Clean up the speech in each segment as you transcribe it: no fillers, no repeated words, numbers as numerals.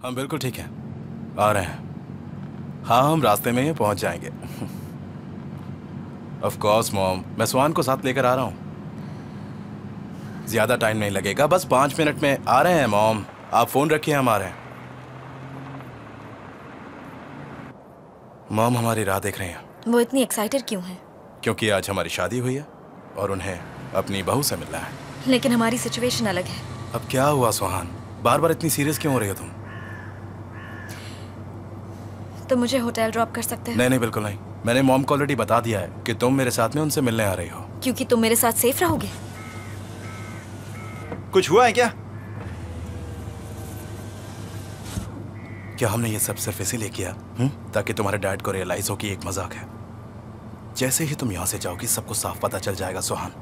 हम बिल्कुल ठीक हैं, आ रहे हैं। हाँ, हम रास्ते में ही पहुंच जाएंगे। ऑफ कोर्स मॉम, मैं सुहान को साथ लेकर आ रहा हूँ। ज्यादा टाइम नहीं लगेगा, बस 5 मिनट में आ रहे हैं मॉम। आप फोन रखिए, हम आ रहे हैं। मॉम हमारी राह देख रहे हैं। वो इतनी एक्साइटेड क्यों है? क्योंकि आज हमारी शादी हुई है और उन्हें अपनी बहू से मिलना है। लेकिन हमारी सिचुएशन अलग है। अब क्या हुआ सुहान, बार बार इतनी सीरियस क्यों हो रही हो तुम? तो मुझे होटल ड्रॉप कर सकते हैं? नहीं नहीं, बिल्कुल नहीं। मैंने मॉम को ऑलरेडी बता दिया है कि तुम मेरे साथ में उनसे मिलने आ रही हो। क्योंकि तुम मेरे साथ सेफ रहोगे। कुछ हुआ है क्या? क्या हमने ये सब सिर्फ इसीलिए किया ताकि तुम्हारे डैड को रियलाइज हो कि एक मजाक है? जैसे ही तुम यहां से जाओगी सबको साफ पता चल जाएगा सुहान,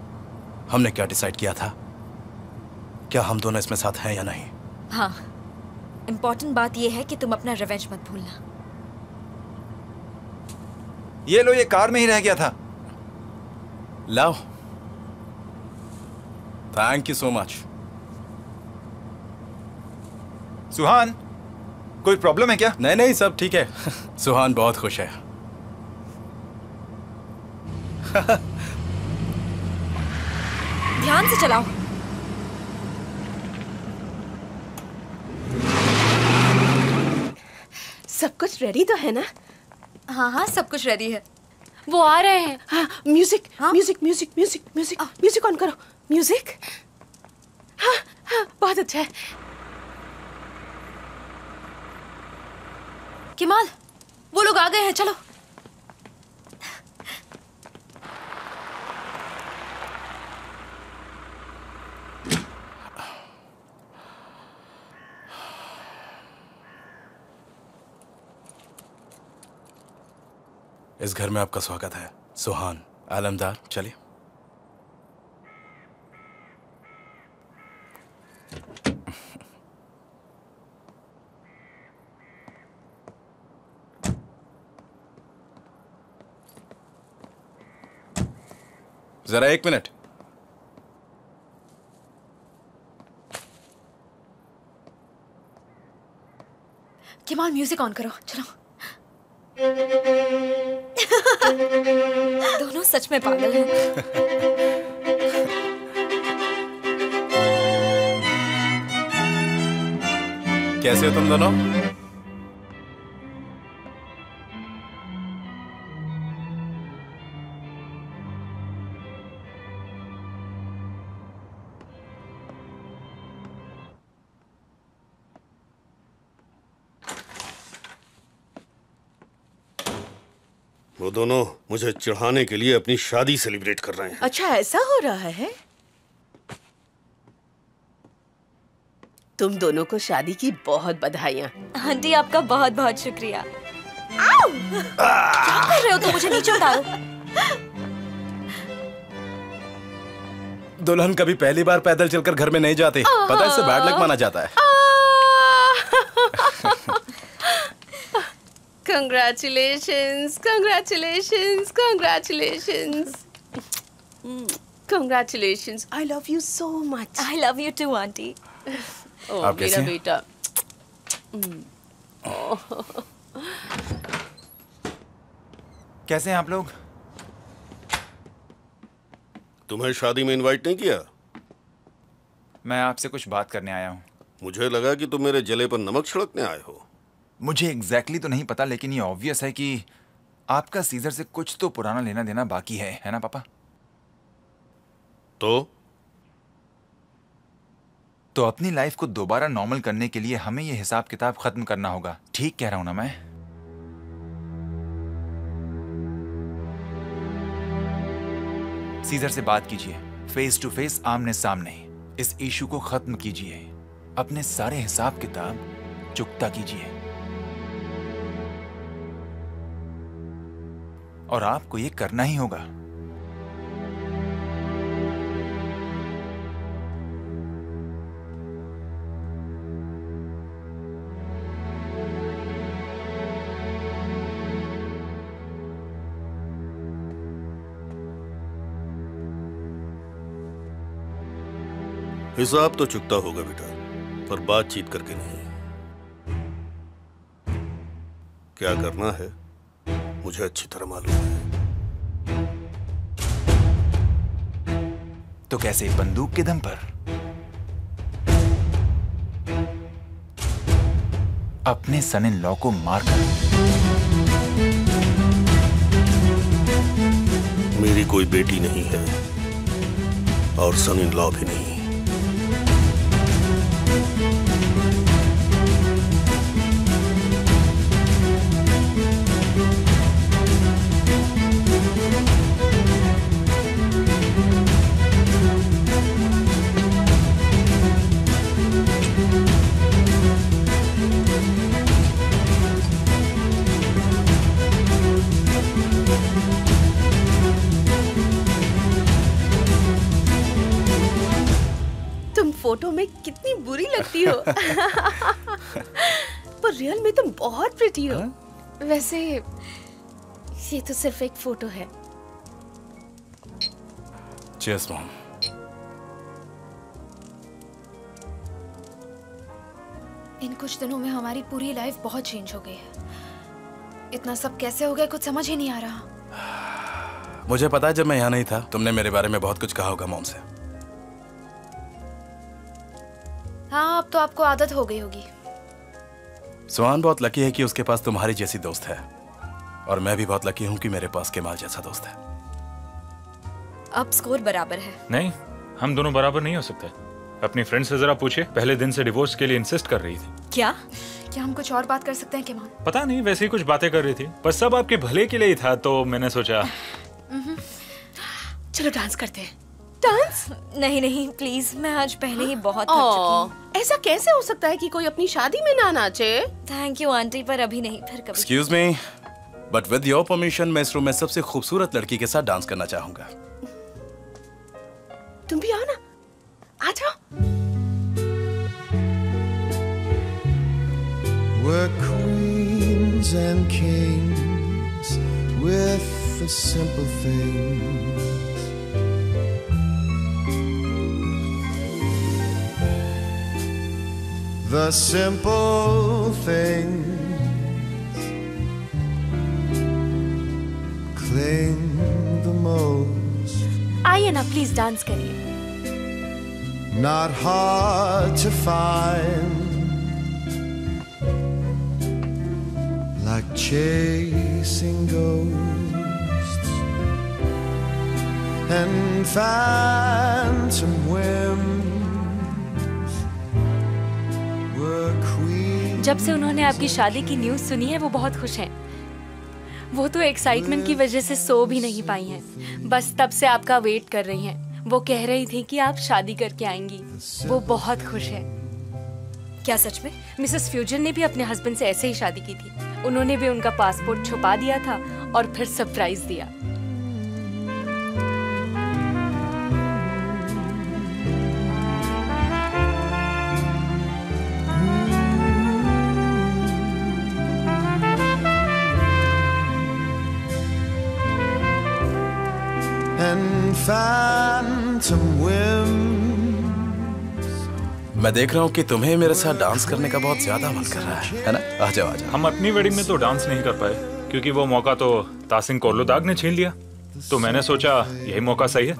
हमने क्या डिसाइड किया था। क्या हम दोनों इसमें साथ हैं या नहीं? हाँ, इम्पोर्टेंट बात यह है कि तुम अपना रिवेंज मत भूलना। ये लो, ये कार में ही रह गया था। लाओ। Thank you so much. Suhan, कोई प्रॉब्लम है क्या? नहीं नहीं, सब ठीक है। सुहान बहुत खुश है। ध्यान से चलाओ। सब कुछ रेडी तो है ना? हाँ हाँ, सब कुछ रेडी है। वो आ रहे हैं। हाँ, म्यूजिक हाँ? Music music music music music on करो। म्यूजिक। हाँ हाँ, बहुत अच्छा है। किमाल, वो लोग आ गए हैं, चलो। इस घर में आपका स्वागत है सुहान। आलमदार, चलिए। जरा 1 मिनट। किमाल, म्यूजिक ऑन करो, चलो। दोनों सच में पागल हैं। कैसे हो तुम दोनों? वो दोनों मुझे चिढ़ाने के लिए अपनी शादी सेलिब्रेट कर रहे हैं। अच्छा, ऐसा हो रहा है? तुम दोनों को शादी की बहुत बधाइयाँ। आंटी, आपका बहुत बहुत शुक्रिया। क्या कर रहे हो तुम? मुझे नीचे उतारो। दुल्हन कभी पहली बार पैदल चलकर घर में नहीं जाती, पता है, इससे बैड लक माना जाता है। Congratulations, congratulations, congratulations. Congratulations. I love you so much. I love you too, aunty. Oh, मेरा बेटा। कैसे हैं आप लोग? तुम्हें शादी में इनवाइट नहीं किया? मैं आपसे कुछ बात करने आया हूँ। मुझे लगा कि तुम मेरे जले पर नमक छिड़कने आए हो। मुझे एग्जैक्टली तो नहीं पता, लेकिन ये ऑब्वियस है कि आपका सीजर से कुछ तो पुराना लेना देना बाकी है ना पापा? तो अपनी लाइफ को दोबारा नॉर्मल करने के लिए हमें ये हिसाब किताब खत्म करना होगा। ठीक कह रहा हूं ना मैं? सीजर से बात कीजिए, फेस टू फेस, आमने सामने। इस इशू को खत्म कीजिए। अपने सारे हिसाब किताब चुकता कीजिए। और आपको ये करना ही होगा। हिसाब तो चुकता होगा बेटा, पर बातचीत करके नहीं। क्या करना है मुझे अच्छी तरह मालूम है। तो कैसे, बंदूक के दम पर? अपने सन इन लॉ को मारकर? मेरी कोई बेटी नहीं है और सन इन लॉ भी नहीं। फोटो में कितनी बुरी लगती हो। पर रियल में तुम बहुत प्रिटी हो। वैसे ये तो सिर्फ एक फोटो है। Cheers mom. इन कुछ दिनों में हमारी पूरी लाइफ बहुत चेंज हो गई है। इतना सब कैसे हो गया कुछ समझ ही नहीं आ रहा। मुझे पता है जब मैं यहाँ नहीं था तुमने मेरे बारे में बहुत कुछ कहा होगा मॉम से। हाँ, अब तो आपको आदत हो गई होगी। सुहान बहुत लकी है कि उसके पास तुम्हारी जैसी दोस्त है और मैं भी बहुत लकी हूँ कि मेरे पास केमाल जैसा दोस्त है। अब स्कोर बराबर है। नहीं, हम दोनों बराबर नहीं हो सकते। अपनी फ्रेंड से जरा पूछे, पहले दिन से डिवोर्स के लिए इंसिस्ट कर रही थी। क्या हम कुछ और बात कर सकते हैं केमाल? पता नहीं, वैसे ही कुछ बातें कर रही थी, पर सब आपके भले के लिए ही था, तो मैंने सोचा। चलो डांस करते हैं। डांस? नहीं प्लीज, मैं आज पहले ही बहुत थक चुकी हूँ। ऐसा कैसे हो सकता है कि कोई अपनी शादी में ना नाचे? थैंक यू आंटी, पर अभी नहीं, फिर कभी। Excuse me, but with your permission मैं इस रूम में सबसे खूबसूरत लड़की के साथ डांस करना चाहूंगा। तुम भी आओ ना, आ जाओ। We're queens and kings with the simple things. The simple things cling the most. आइए ना प्लीज डांस करिए। Not hard to find, like chasing ghosts and phantom whims. We're queens. जब से उन्होंने आपकी शादी की न्यूज़ सुनी है वो बहुत खुश हैं। वो तो एक्साइटमेंट की वजह से सो भी नहीं पाई हैं। बस तब से आपका वेट कर रही हैं। वो कह रही थी कि आप शादी करके आएंगी। वो बहुत खुश है। क्या सच में? मिसेस फ्यूजन ने भी अपने हस्बैंड से ऐसे ही शादी की थी। उन्होंने भी उनका पासपोर्ट छुपा दिया था और फिर सरप्राइज दिया। And phantom whims. मैं देख रहा हूँ कि तुम्हें मेरे साथ डांस करने का बहुत ज्यादा मन कर रहा है ना? आ जाओ आ जाओ। हम अपनी वेडिंग में तो डांस नहीं कर पाए क्योंकि वो मौका तो तासिन कोर्लोदाग ने छीन लिया, तो मैंने सोचा यही मौका सही है।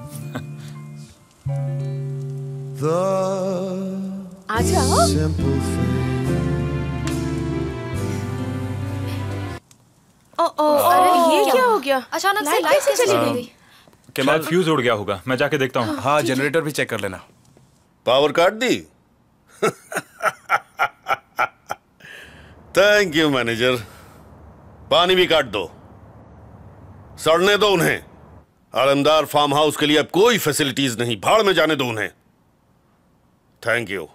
आ जाओ। अरे ये क्या हो गया? अचानक से लाइट लाइट कैसे चली चली गई? शायद फ्यूज उड़ गया होगा, मैं जाके देखता हूँ। हाँ, जनरेटर भी चेक कर लेना। पावर काट दी? Thank you manager. पानी भी काट दो, सड़ने दो उन्हें। आलमदार फार्म हाउस के लिए अब कोई फैसिलिटीज नहीं, भाड़ में जाने दो उन्हें। Thank you.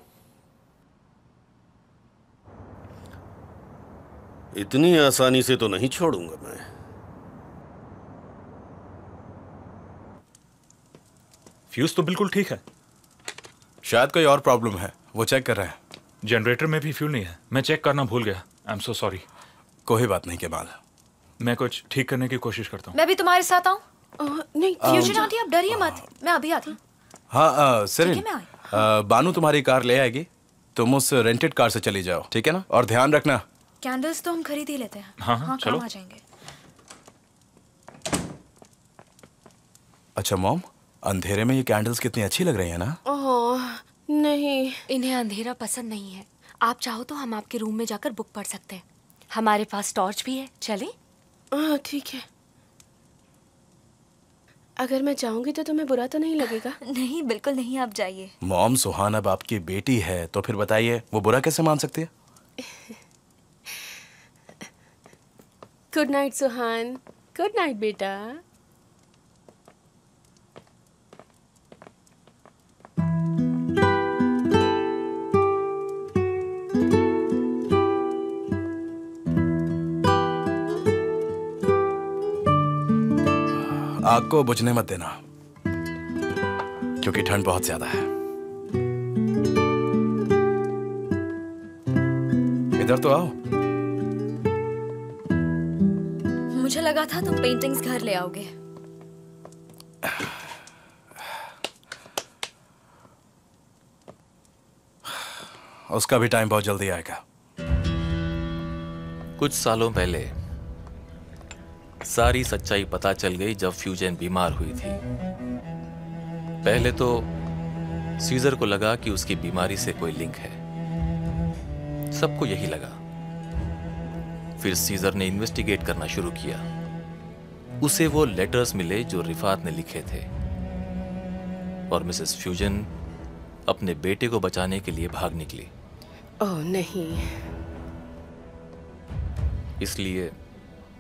इतनी आसानी से तो नहीं छोड़ूंगा मैं। फ्यूज तो बिल्कुल ठीक है। शायद कोई और प्रॉब्लम है, वो चेक कर रहे हैं। जनरेटर में भी फ्यूल नहीं है, मैं चेक करना भूल गया। I am so sorry. कोई बात नहीं केमाल, मैं कुछ ठीक करने की कोशिश करता हूँ। मैं भी तुम्हारे साथ आऊँ? नहीं फ्यूजन आंटी आप डरिए मत, मैं अभी आती हूँ। हाँ सिरिन, ठीक है, मैं बानू तुम्हारी कार ले आएगी। तुम उस रेंटेड कार से चली जाओ, ठीक है ना? और ध्यान रखना कैंडल्स तो हम खरीद ही लेते हैं। हाँ, हाँ, चलो। काम आ जाएंगे। अच्छा मॉम, अंधेरे में ये कैंडल्स कितनी अच्छी लग रही है ना? ओह नहीं, इन्हें अंधेरा पसंद नहीं है। आप चाहो तो हम आपके रूम में जाकर बुक पढ़ सकते हैं। हमारे पास टॉर्च भी है, चले? ठीक है। अगर मैं जाऊंगी तो तुम्हें बुरा तो नहीं लगेगा? नहीं, बिल्कुल नहीं, आप जाइए। मॉम, सुहान अब आपकी बेटी है तो फिर बताइए वो बुरा कैसे मान सकती है? गुड नाइट सुहान। गुड नाइट बेटा। आग को बुझने मत देना क्योंकि ठंड बहुत ज्यादा है। इधर तो आओ। मुझे लगा था तुम पेंटिंग्स घर ले आओगे। उसका भी टाइम बहुत जल्दी आएगा। कुछ सालों पहले सारी सच्चाई पता चल गई जब फ्यूजन बीमार हुई थी। पहले तो सीजर को लगा कि उसकी बीमारी से कोई लिंक है, सबको यही लगा। फिर सीजर ने इन्वेस्टिगेट करना शुरू किया। उसे वो लेटर्स मिले जो रिफात ने लिखे थे और मिसेस फ्यूजन अपने बेटे को बचाने के लिए भाग निकली। ओह नहीं। इसलिए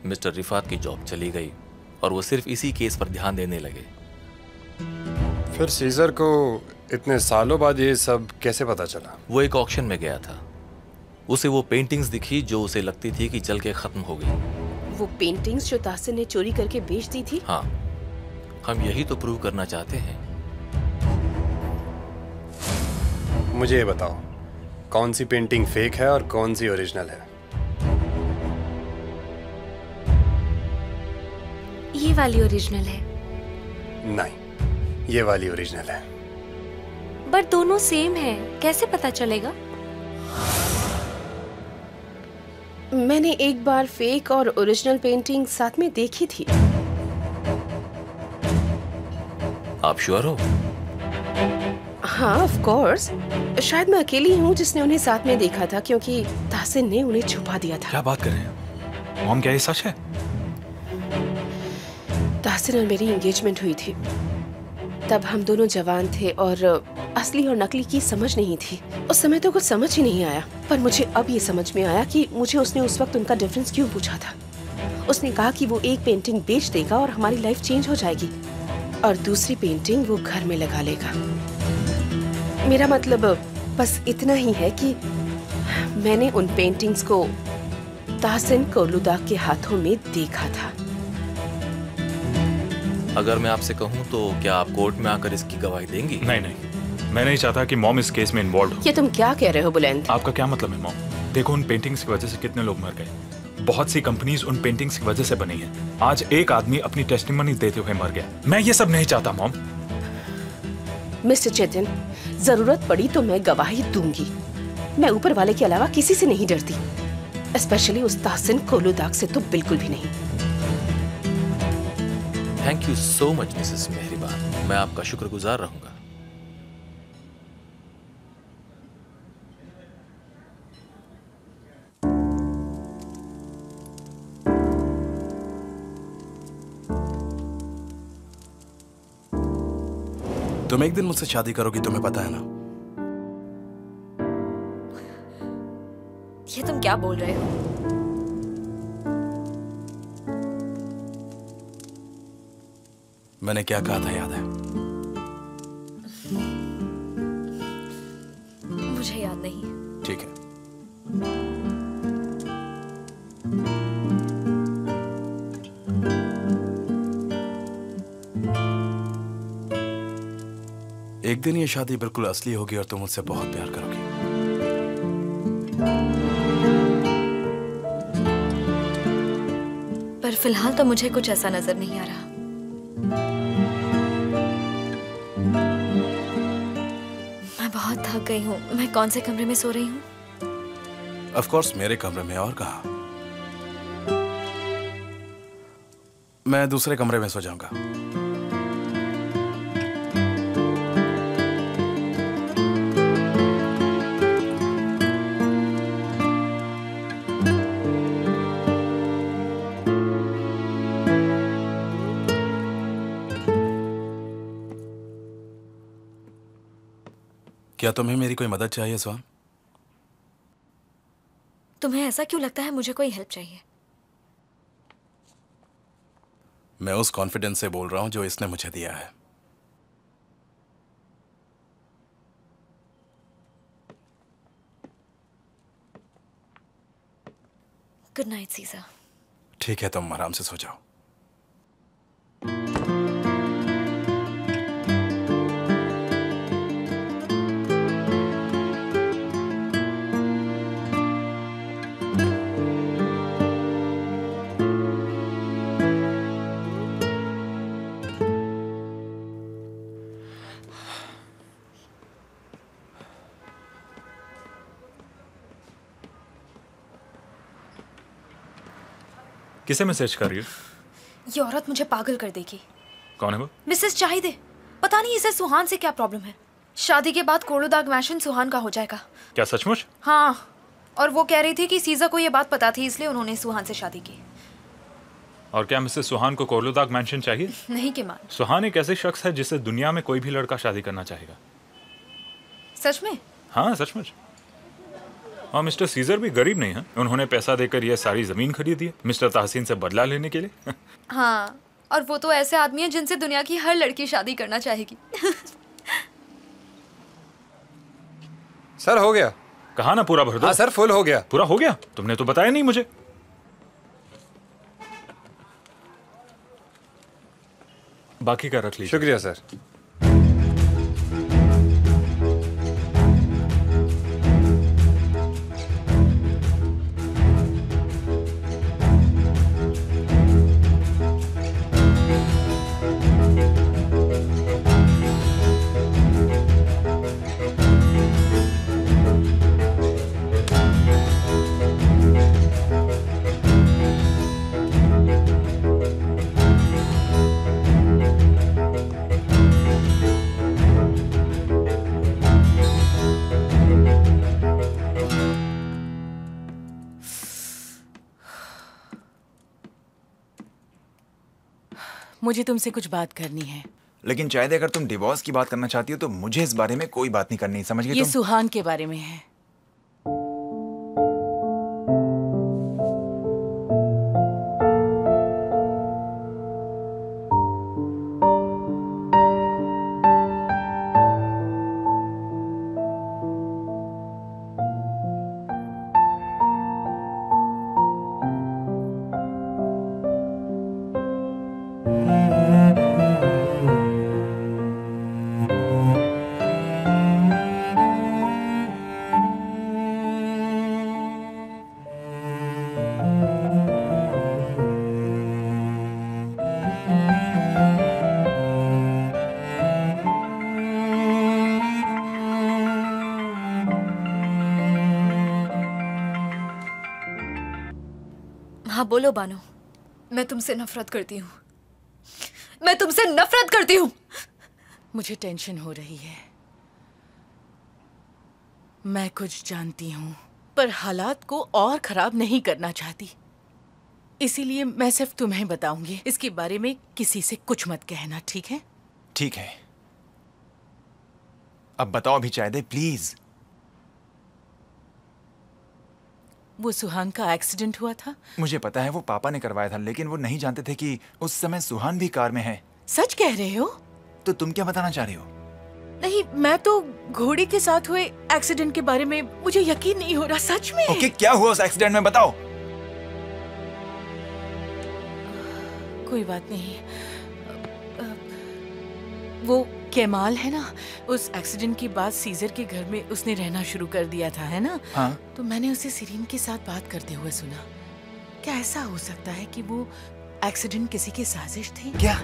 मिस्टर रिफात की जॉब चली गई और वो सिर्फ इसी केस पर ध्यान देने लगे। फिर सीजर को इतने सालों बाद ये सब कैसे पता चला? वो एक ऑक्शन में गया था। उसे वो पेंटिंग्स दिखी जो उसे लगती थी कि चल के खत्म हो गई। वो पेंटिंग्स जो तासिन ने चोरी करके बेच दी थी? हाँ, हम यही तो प्रूव करना चाहते हैं। मुझे ये बताओ, कौन सी पेंटिंग फेक है और कौन सी ओरिजिनल है? ये वाली ओरिजिनल है। नहीं, ये वाली ओरिजिनल है। पर दोनों सेम है, कैसे पता चलेगा? मैंने एक बार फेक और ओरिजिनल पेंटिंग साथ में देखी थी। आप श्योर हो? हाँ, ऑफ कोर्स। शायद मैं अकेली हूँ जिसने उन्हें साथ में देखा था क्योंकि तासिन ने उन्हें छुपा दिया था। क्या बात कर रहे हैं मॉम, क्या ये सच है? तासिन और मेरी एंगेजमेंट हुई थी। तब हम दोनों जवान थे और असली और नकली की समझ नहीं थी। उस समय तो कुछ समझ ही नहीं आया, पर मुझे अब ये समझ में आया कि मुझे उसने उस वक्त उनका डिफरेंस क्यों पूछा था। उसने कहा कि वो एक पेंटिंग बेच देगा और हमारी लाइफ चेंज हो जाएगी और दूसरी पेंटिंग वो घर में लगा लेगा। मेरा मतलब बस इतना ही है कि मैंने उन पेंटिंग्स को तासिन कोलुदाग के हाथों में देखा था। अगर मैं आपसे कहूं तो क्या आप कोर्ट में आकर इसकी गवाही देंगी? नहीं नहीं, मैं नहीं चाहता कि मॉम इस केस में इन्वॉल्व हो। ये तुम क्या कह रहे हो बुलंद? आपका क्या मतलब है मॉम? देखो, उन पेंटिंग्स की वजह से कितने लोग मर गए। बहुत सी कंपनीज उन पेंटिंग्स की वजह से बनी है। आज एक आदमी अपनी टेस्टिमनी देते हुए मर गया। मैं ये सब नहीं चाहता मॉम। मिस्टर चेतन, जरूरत पड़ी तो मैं गवाही दूंगी। मैं ऊपर वाले के अलावा किसी से नहीं डरती, स्पेशली उस तासिन कोलुदाग से तो बिल्कुल भी नहीं। Thank you so much Mrs मेहरबान, मैं आपका शुक्रगुजार रहूंगा। तुम एक दिन मुझसे शादी करोगी, तुम्हें पता है ना? ये तुम क्या बोल रहे हो? मैंने क्या कहा था याद है? मुझे याद नहीं। ठीक है। एक दिन ये शादी बिल्कुल असली होगी और तुम मुझसे बहुत प्यार करोगी। पर फिलहाल तो मुझे कुछ ऐसा नजर नहीं आ रहा। मैं बहुत थक गई हूँ। मैं कौन से कमरे में सो रही हूँ? ऑफ कोर्स मेरे कमरे में, और कहाँ? मैं दूसरे कमरे में सो जाऊंगा। क्या तुम्हें मेरी कोई मदद चाहिए स्वान? तुम्हें ऐसा क्यों लगता है मुझे कोई हेल्प चाहिए? मैं उस कॉन्फिडेंस से बोल रहा हूं जो इसने मुझे दिया है। Good night Caesar. ठीक है, तुम आराम से सो जाओ। किसे मैसेज कर रही हो? ये औरत मुझे पागल कर देगी। कौन है वो? मिसेस चाहिदे। पता नहीं इसे सुहान से क्या प्रॉब्लम है। शादी के बाद कोलोदाग मैंशन सुहान का हो जाएगा। क्या सचमुच? हाँ, और वो कह रही थी कि सीज़र को ये बात पता थी, इसलिए उन्होंने सुहान से शादी की। और क्या मिसेस सुहान को कोलोदाग मैंशन चाहिए? नहीं किमान। सुहान एक ऐसे शख्स है जिससे दुनिया में कोई भी लड़का शादी करना चाहेगा। सच में? हाँ, सचमुच। और मिस्टर सीजर भी गरीब नहीं है। उन्होंने पैसा देकर ये सारी जमीन खरीदी है मिस्टर ताहसीन से बदला लेने के लिए। हाँ, और वो तो ऐसे आदमी है जिनसे दुनिया की हर लड़की शादी करना चाहेगी। सर हो गया। कहा ना पूरा भर दो। हाँ सर, फुल हो गया। पूरा हो गया? तुमने तो बताया नहीं मुझे। बाकी का रख लीजिए। शुक्रिया सर। मुझे तुमसे कुछ बात करनी है। लेकिन शायद अगर तुम डिवोर्स की बात करना चाहती हो तो मुझे इस बारे में कोई बात नहीं करनी, समझ गई? ये सुहान के बारे में है। हाँ बोलो बानो। मैं तुमसे नफरत करती हूँ। मैं तुमसे नफरत करती हूँ। मुझे टेंशन हो रही है। मैं कुछ जानती हूँ, पर हालात को और खराब नहीं करना चाहती। इसीलिए मैं सिर्फ तुम्हें बताऊंगी। इसके बारे में किसी से कुछ मत कहना, ठीक है? ठीक है। अब बताओ भी चाहे दे, प्लीज। वो सुहान का एक्सीडेंट हुआ था। मुझे पता है वो पापा ने करवाया था, लेकिन वो नहीं जानते थे कि उस समय सुहान भी कार में है। सच कह रहे हो? तो तुम क्या बताना चाह रही हो? नहीं, मैं तो घोड़े के साथ हुए एक्सीडेंट के बारे में मुझे यकीन नहीं हो रहा, सच में। ओके, क्या हुआ उस एक्सीडेंट में, बताओ। कोई बात नहीं। वो केमाल है ना, उस एक्सीडेंट के बाद सीजर के घर में उसने रहना शुरू कर दिया था, है ना? हाँ। तो मैंने उसे सिरीन के साथ बात करते हुए सुना। क्या ऐसा हो सकता है कि वो एक्सीडेंट किसी की साजिश थी? क्या?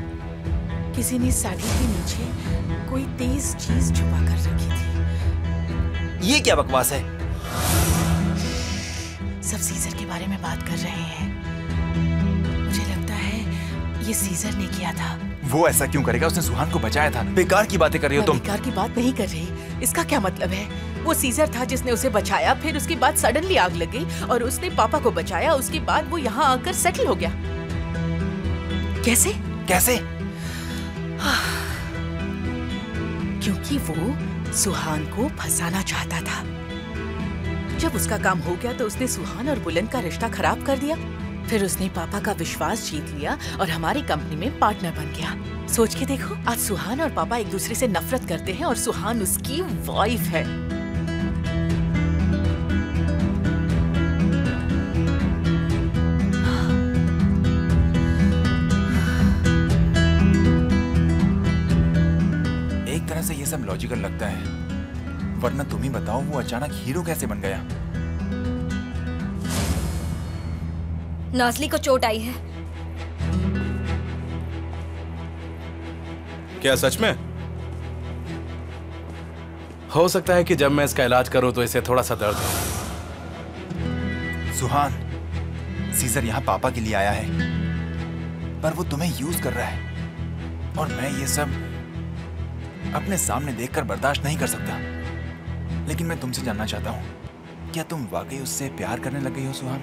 किसी ने सैडल के नीचे कोई तेज चीज छुपा कर रखी थी। ये क्या बकवास है? सब सीजर के बारे में बात कर रहे हैं। मुझे लगता है ये सीजर ने किया था। वो ऐसा क्यों करेगा? उसने सुहान को बचाया था। बेकार की बातें कर रही हो तुम। बेकार की बात नहीं कर रही। इसका क्या मतलब है? वो सीजर था जिसने उसे बचाया, फिर उसके बाद सडनली आग लग गई और उसने पापा को बचाया। उसके बाद वो यहाँ आकर सेटल हो गया। कैसे? कैसे? क्योंकि वो सुहान को फंसाना चाहता था। जब उसका काम हो गया तो उसने सुहान और बुलंद का रिश्ता खराब कर दिया। फिर उसने पापा का विश्वास जीत लिया और हमारी कंपनी में पार्टनर बन गया। सोच के देखो, आज सुहान और पापा एक दूसरे से नफरत करते हैं और सुहान उसकी वाइफ है। एक तरह से ये सब लॉजिकल लगता है, वरना तुम ही बताओ वो अचानक हीरो कैसे बन गया? नाज़ली को चोट आई है। क्या सच में? हो सकता है कि जब मैं इसका इलाज करूं तो इसे थोड़ा सा दर्द हो। सुहान, सीजर यहाँ पापा के लिए आया है, पर वो तुम्हें यूज कर रहा है और मैं ये सब अपने सामने देखकर बर्दाश्त नहीं कर सकता। लेकिन मैं तुमसे जानना चाहता हूँ, क्या तुम वाकई उससे प्यार करने लग गई हो सुहान?